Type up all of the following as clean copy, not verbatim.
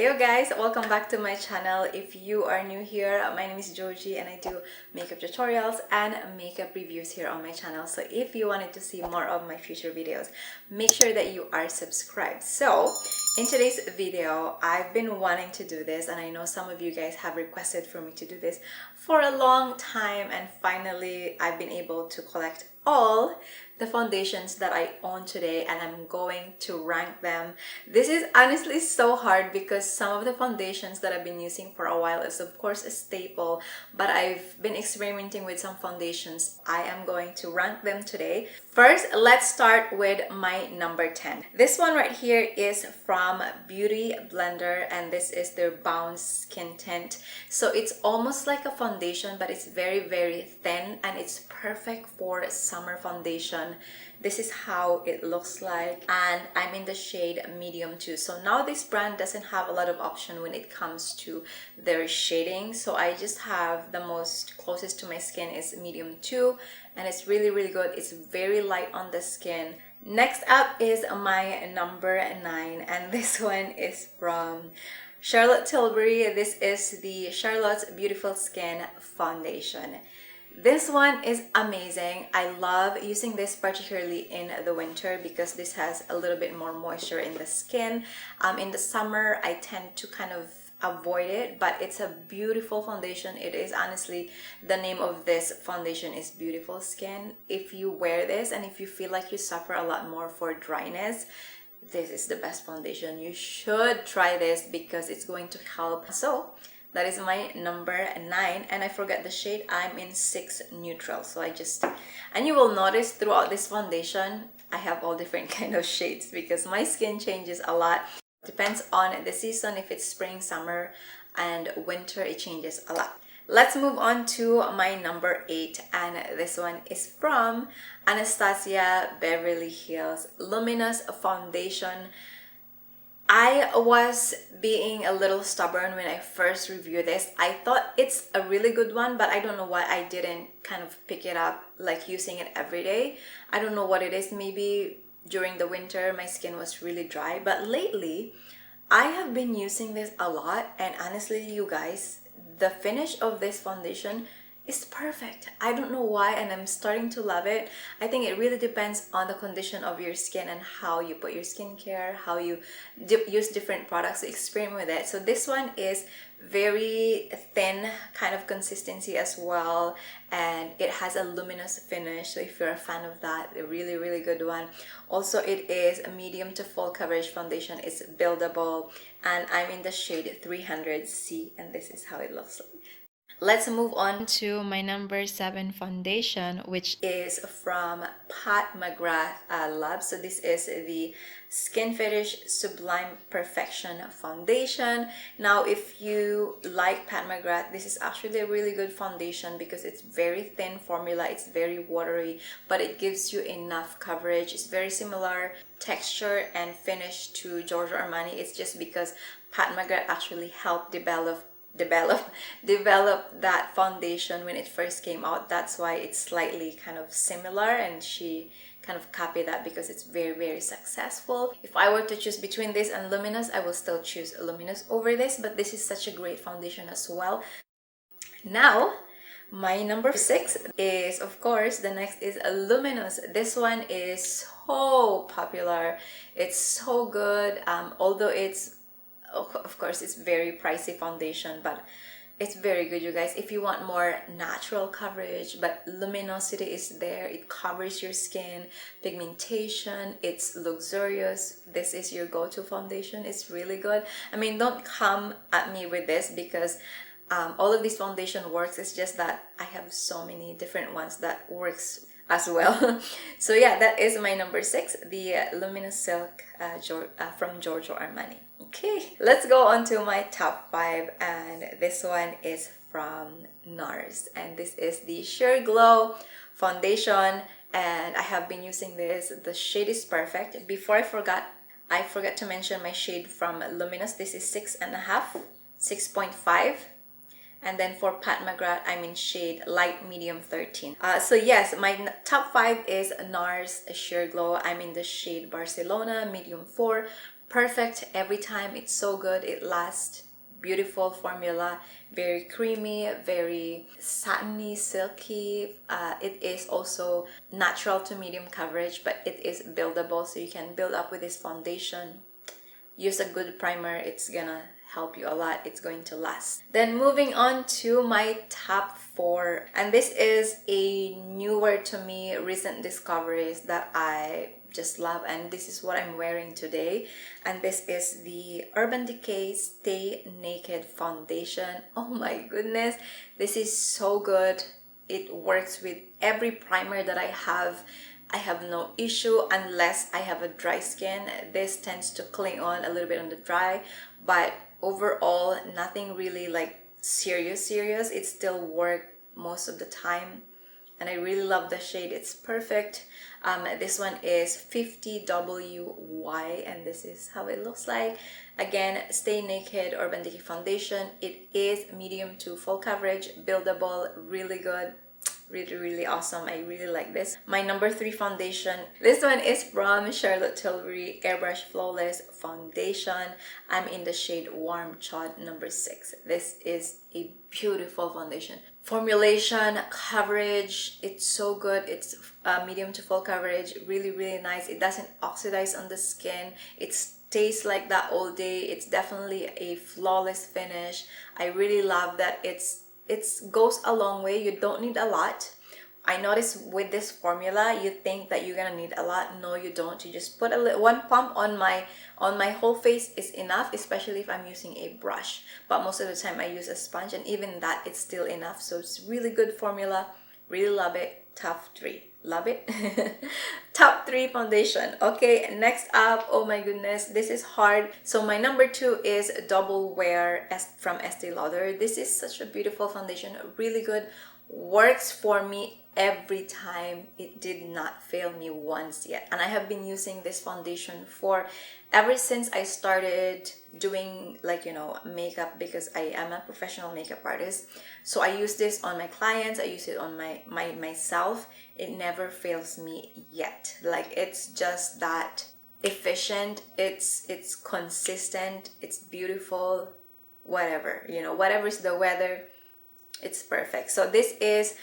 Heyo guys, welcome back to my channel. If you are new here, my name is Joji and I do makeup tutorials and makeup reviews here on my channel. So if you wanted to see more of my future videos, make sure that you are subscribed. So in today's video, I've been wanting to do this and I know some of you guys have requested for me to do this for a long time, and finally I've been able to collect all the foundations that I own today and I'm going to rank them. This is honestly so hard because some of the foundations that I've been using for a while is of course a staple, but I've been experimenting with some foundations. I am going to rank them today. First, let's start with my number 10. This one right here is from Beauty Blender and this is their Bounce Skin Tint. So it's almost like a foundation, but it's very thin and it's perfect for summer foundation. This is how it looks like and I'm in the shade medium 2. So now this brand doesn't have a lot of option when it comes to their shading, so I just have the most closest to my skin is medium 2 and it's really good. It's very light on the skin. Next up is my number 9 and this one is from Charlotte Tilbury. This is the Charlotte's Beautiful Skin Foundation. This one is amazing. I love using this particularly in the winter because this has a little bit more moisture in the skin. In the summer, I tend to kind of avoid it, but it's a beautiful foundation. It is honestly, the name of this foundation is Beautiful Skin. If you wear this and if you feel like you suffer a lot more for dryness, this is the best foundation. You should try this because it's going to help. So that is my number 9 and I forgot the shade. I'm in 6 neutral. So and you will notice throughout this foundation I have all different kind of shades because my skin changes a lot. Depends on the season. If it's spring, summer and winter, it changes a lot. Let's move on to my number 8 and this one is from Anastasia Beverly Hills Luminous Foundation. I was being a little stubborn when I first reviewed this. I thought it's a really good one, but I don't know why I didn't kind of pick it up like using it every day. I don't know what it is. Maybe during the winter my skin was really dry, but lately I have been using this a lot and honestly you guys, the finish of this foundation is perfect. I don't know why and I'm starting to love it. I think it really depends on the condition of your skin and how you put your skincare, how you use different products to experiment with it. So this one is very thin kind of consistency as well and it has a luminous finish, so if you're a fan of that, a really good one. Also it is a medium to full coverage foundation. It's buildable and I'm in the shade 300C and this is how it looks like. Let's move on to my number 7 foundation, which is from McGrath LABS. So this is the Skin Fetish Sublime Perfection Foundation. Now, if you like McGrath, this is actually a really good foundation because it's very thin formula. It's very watery, but it gives you enough coverage. It's very similar texture and finish to Giorgio Armani. It's just because McGrath actually helped develop that foundation when it first came out. That's why it's slightly kind of similar and she kind of copied that because it's very successful. If I were to choose between this and Luminous, I will still choose Luminous over this, but this is such a great foundation as well. Now my number 6 is, of course, the next is a Luminous. This one is so popular. It's so good, although it's of course it's very pricey foundation, but it's very good, you guys. If you want more natural coverage but luminosity is there, it covers your skin, pigmentation, it's luxurious, this is your go-to foundation. It's really good. I mean, don't come at me with this because all of this foundation works. It's just that I have so many different ones that works as well. So yeah, that is my number 6, the Luminous Silk from Giorgio Armani. Okay, let's go on to my top 5 and this one is from NARS and this is the Sheer Glow Foundation and I have been using this. The shade is perfect. Before I forgot to mention my shade from Luminous. This is 6.5, 6.5. And then for McGrath, I'm in shade light medium 13. So yes, my top 5 is NARS Sheer Glow. I'm in the shade Barcelona medium 4. perfect every time. It's so good. It lasts. Beautiful formula, very creamy, very satiny, silky. It is also natural to medium coverage, but it is buildable, so you can build up with this foundation. Use a good primer, it's gonna help you a lot. It's going to last. Then moving on to my top 4, and this is a newer to me recent discoveries that I just love, and this is what I'm wearing today. And this is the Urban Decay Stay Naked Foundation. Oh my goodness, this is so good. It works with every primer that I have. I have no issue unless I have a dry skin. This tends to cling on a little bit on the dry, but overall nothing really like serious. It still works most of the time, and I really love the shade. It's perfect. This one is 50WY, and this is how it looks like. Again, Stay Naked Urban Decay Foundation. It is medium to full coverage, buildable, really good. Really awesome. I really like this. My number 3 foundation, this one is from Charlotte Tilbury Airbrush Flawless Foundation. I'm in the shade Warm Chaud number 6. This is a beautiful foundation. Formulation, coverage, it's so good. It's medium to full coverage, really nice. It doesn't oxidize on the skin. It stays like that all day. It's definitely a flawless finish. I really love that it goes a long way. You don't need a lot. I noticed with this formula, you think that you're gonna need a lot. No, you don't. You just put one pump on my whole face is enough, especially if I'm using a brush. But most of the time I use a sponge, and even that, it's still enough. So it's really good formula. Really love it. Top 3. Love it. Top 3 foundation. Okay, next up, oh my goodness, this is hard. So my number 2 is Double Wear from Estee Lauder. This is such a beautiful foundation, really good, works for me every time. It did not fail me once yet, and I have been using this foundation for ever since I started doing, like, you know, makeup, because I am a professional makeup artist. So I use this on my clients, I use it on myself. It never fails me yet. Like, it's just that efficient, it's consistent, it's beautiful, whatever, you know, whatever is the weather, it's perfect. So this is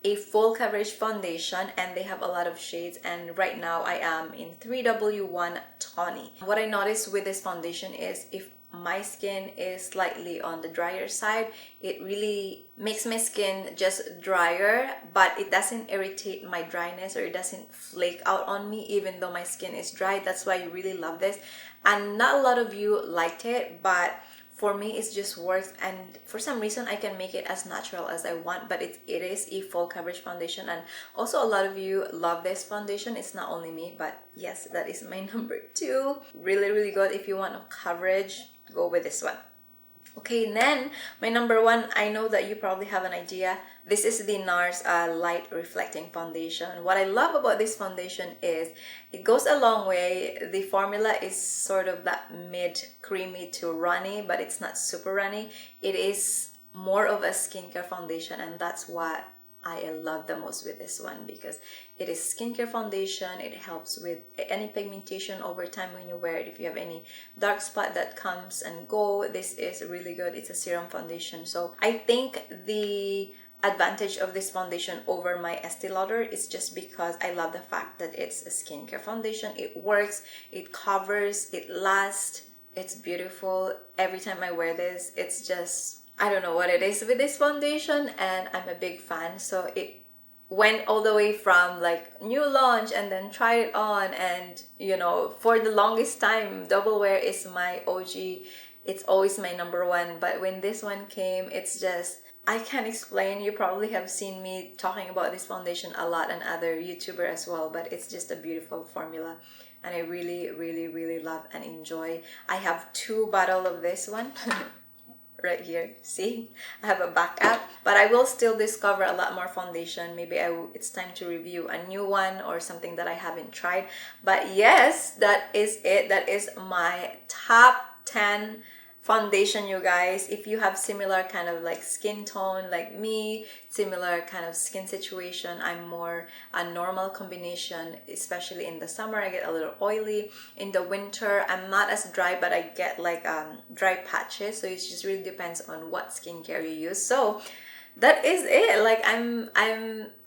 a full coverage foundation, and they have a lot of shades, and right now I am in 3W1 Tawny. What I noticed with this foundation is if my skin is slightly on the drier side, it really makes my skin just drier, but it doesn't irritate my dryness, or it doesn't flake out on me even though my skin is dry. That's why I really love this, and not a lot of you liked it, but for me it just works, and for some reason I can make it as natural as I want. But it is a full coverage foundation, and also a lot of you love this foundation. It's not only me, but yes, that is my number 2. Really good. If you want a coverage, go with this one. Okay, and then my number 1, I know that you probably have an idea. This is the NARS Light Reflecting Foundation. What I love about this foundation is it goes a long way. The formula is sort of that mid creamy to runny, but it's not super runny. It is more of a skincare foundation, and that's what I love the most with this one, because it is skincare foundation. It helps with any pigmentation over time when you wear it. If you have any dark spot that comes and go, this is really good. It's a serum foundation. So I think the advantage of this foundation over my Estee Lauder is just because I love the fact that it's a skincare foundation. It works, it covers, it lasts, it's beautiful. Every time I wear this, it's just, I don't know what it is with this foundation, and I'm a big fan. So it went all the way from like new launch and then try it on, and you know, for the longest time Double Wear is my OG. It's always my number 1, but when this one came, it's just, I can't explain. You probably have seen me talking about this foundation a lot, and other YouTubers as well, but it's just a beautiful formula, and I really love and enjoy. I have 2 bottles of this one right here. See, I have a backup, but I will still discover a lot more foundation. Maybe it's time to review a new one or something that I haven't tried. But yes, that is it. That is my top 10 foundation, you guys. If you have similar kind of like skin tone like me, similar kind of skin situation, I'm more a normal combination, especially in the summer I get a little oily. In the winter I'm not as dry, but I get like dry patches, so it just really depends on what skincare you use. So that is it. Like I'm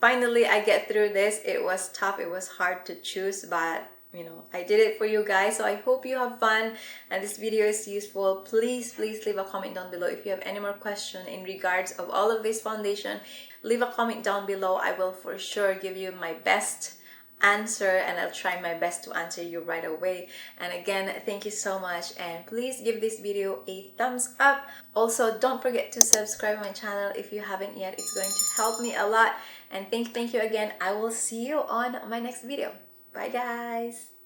finally I get through this. It was tough, it was hard to choose, but you know, I did it for you guys. So I hope you have fun and this video is useful. Please leave a comment down below if you have any more question in regards of all of this foundation. Leave a comment down below. I will for sure give you my best answer, and I'll try my best to answer you right away. And again, thank you so much, and please give this video a thumbs up. Also, don't forget to subscribe my channel if you haven't yet. It's going to help me a lot. And thank you again. I will see you on my next video. Bye guys.